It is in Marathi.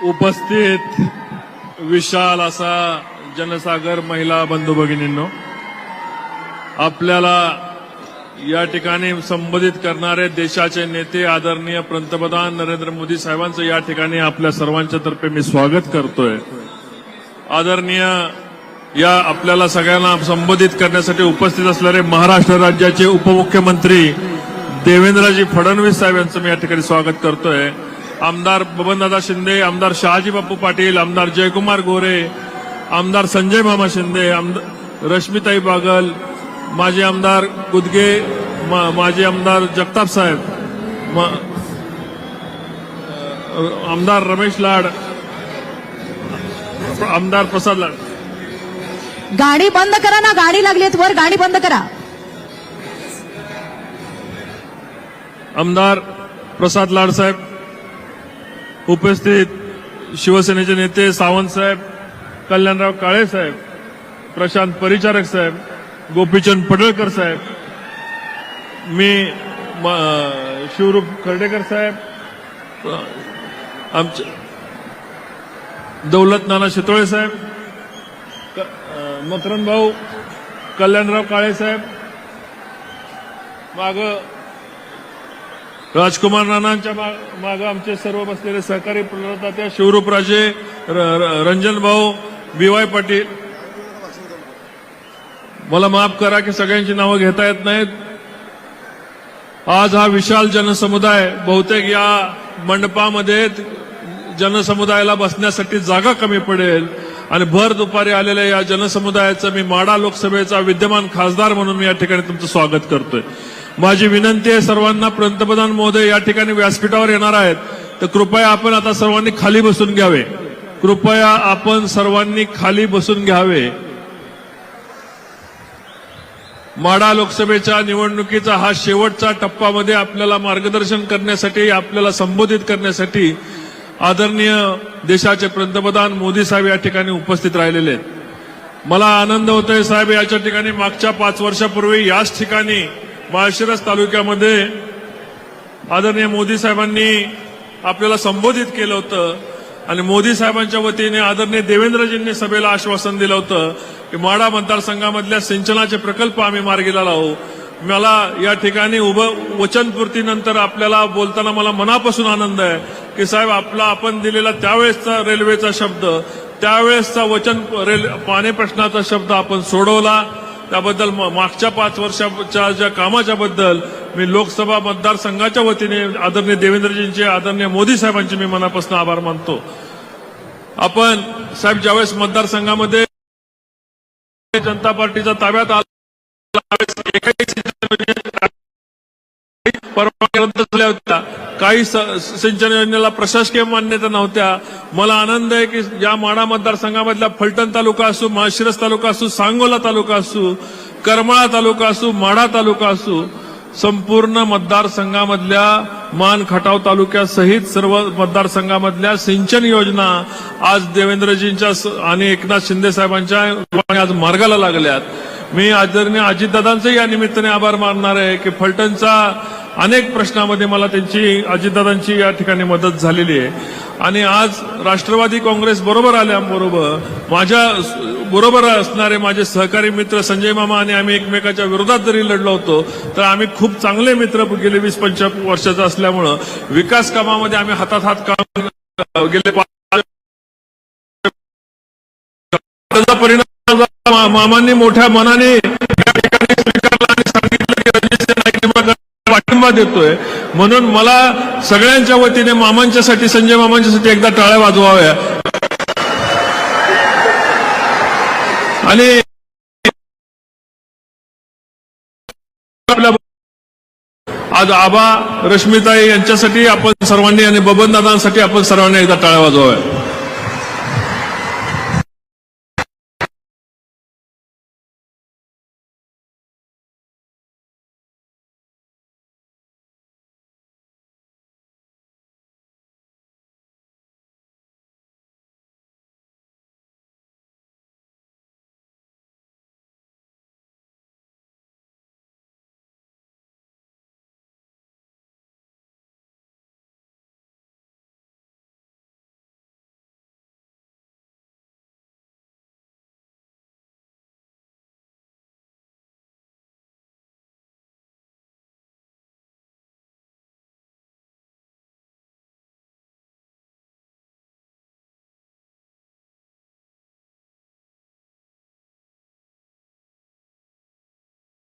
उपस्थित विशाल असा जनसागर महिला बंधू भगिनींनो, आपल्याला या ठिकाणी संबोधित करणारे देशाचे नेते आदरणीय पंतप्रधान नरेंद्र मोदी साहेबांचं या ठिकाणी आपल्या सर्वांच्या तर्फे मी स्वागत करतोय। आदरणीय या आपल्याला सगळ्यांना संबोधित करण्यासाठी उपस्थित असलेले महाराष्ट्र राज्याचे उपमुख्यमंत्री देवेंद्रजी फडणवीस साहेब यांचं मी या ठिकाणी स्वागत करतोय। आमदार बबनदादा शिंदे, आमदार शहाजी बापू पाटील, आमदार जयकुमार गोरे, आमदार संजय मामा शिंदे, रश्मिताई बागल, माजी आमदार गुदगे, माजी आमदार जगताप साहेब, आमदार रमेश लाड, आमदार प्रसाद लाड। गाडी बंद करा ना, गाडी लागलीत वर, गाडी बंद करा। आमदार प्रसाद लाड साहेब, उपस्थित शिवसेनेचे नेते सावंत साहेब, कल्याणराव काळे साहेब, प्रशांत परिचारक साहेब, गोपीचंद पडळकर साहेब, मी शिवरूप खर्डेकर साहेब, आमचे दौलत नाना शितोळे साहेब, मकरंद भाऊ, कल्याणराव काळे साहेब, माग राजकुमार नानांच्या मागे आमचे सर्व बसलेले सहकारी प्रदाते शिवरूपराजे, रंजन भाऊ, BY पाटील। मला माफ करा की सगळ्यांची नावं घेता येत नाहीत। आज हा विशाल जनसमुदाय, बहुतेक या मंडपामध्ये जनसमुदायाला बसण्यासाठी जागा कमी पडेल आणि भर दुपारी आलेल्या या जनसमुदायाचं मी माढा लोकसभेचा विद्यमान खासदार म्हणून मी या ठिकाणी तुमचं स्वागत करतोय। माझी विनंती आहे सर्वांना, पंतप्रधान महोदय या ठिकाणी व्यासपीठावर येणार आहेत, तर कृपया आपण आता सर्वांनी खाली बसून घ्यावे। कृपया आपण सर्वांनी खाली बसून घ्यावे। माढा लोकसभेच्या निवडणुकीचा हा शेवटचा टप्प्यामध्ये आपल्याला मार्गदर्शन करण्यासाठी, आपल्याला संबोधित करण्यासाठी आदरणीय देशाचे पंतप्रधान मोदी साहेब या ठिकाणी उपस्थित राहिलेले आहेत। मला आनंद होतोय साहेब, याच्या ठिकाणी मागच्या 5 वर्षापूर्वी याच ठिकाणी माळशिरस तालुक्यामध्ये आदरणीय मोदी साहेबांनी आपल्याला संबोधित केलं होतं आणि मोदी साहेबांच्या वतीने आदरणीय देवेंद्रजींनी सभेला आश्वासन दिलं होतं की माढा मतदारसंघामधल्या सिंचनाचे प्रकल्प आम्ही मार्गीला लावू। मला या ठिकाणी वचनपूर्तीनंतर आपल्याला बोलताना मला मनापासून आनंद आहे की साहेब आपण दिलेला त्यावेळेसचा रेल्वेचा शब्द, त्यावेळेसचा पाणी प्रश्नाचा शब्द आपण सोडवला। त्याबद्दल मागच्या 5 वर्षाच्या ज्या कामाच्या बद्दल मी लोकसभा मतदारसंघाच्या वतीने आदरणीय देवेंद्रजींचे, आदरणीय मोदी साहेबांचे मी मनापासून आभार मानतो। आपण साहेब ज्यावेळेस मतदारसंघामध्ये जनता पार्टीच्या ताब्यात आला, परवानग्या रद्द झाल्या होत्या, काही सिंचन योजनेला प्रशासकीय मान्यता नव्हत्या। मला आनंद आहे की या माढा मतदारसंघामधला फलटण तालुका असो, माळशिरस तालुका असो, सांगोला तालुका असो, करमाळा तालुका असो, माढा तालुका असो, संपूर्ण मतदारसंघामधल्या मान खटाव तालुक्यासहित सर्व मतदारसंघामधल्या सिंचन योजना आज देवेंद्रजींच्या आणि एकनाथ शिंदे साहेबांच्या आज मार्गाला लागल्यात। मी आदरणीय अजितदादांचे या निमित्ताने आभार मानणार आहे की फलटणचा अनेक प्रश्नामध्ये मला त्यांची, अजितदादांची या ठिकाणी मदत झालेली आहे आणि आज राष्ट्रवादी काँग्रेस बरोबर आल्याबरोबर माझ्या बरोबर असणारे माझे सहकारी मित्र संजय मामा आणि आम्ही एकमेकाच्या विरोधात जरी लढलो होतो तर आम्ही खूप चांगले मित्र गेले 20-25 वर्षाचा असल्यामुळं विकास कामामध्ये आम्ही हातात हात काम गेले। त्याचा परिणाम मामांनी मोठ्या मनाने या ठिकाणी स्वीकारला आणि सांगितलं की रणजित पाठिंबा देतोय, म्हणून मला सगळ्यांच्या वतीने मामांच्यासाठी, संजय मामांच्यासाठी एकदा टाळ्या वाजवाव्या। आणि आज आबा, रश्मिताई यांच्यासाठी आपण सर्वांनी आणि बबनदादांसाठी आपण सर्वांनी एकदा टाळ्या वाजवाव्या।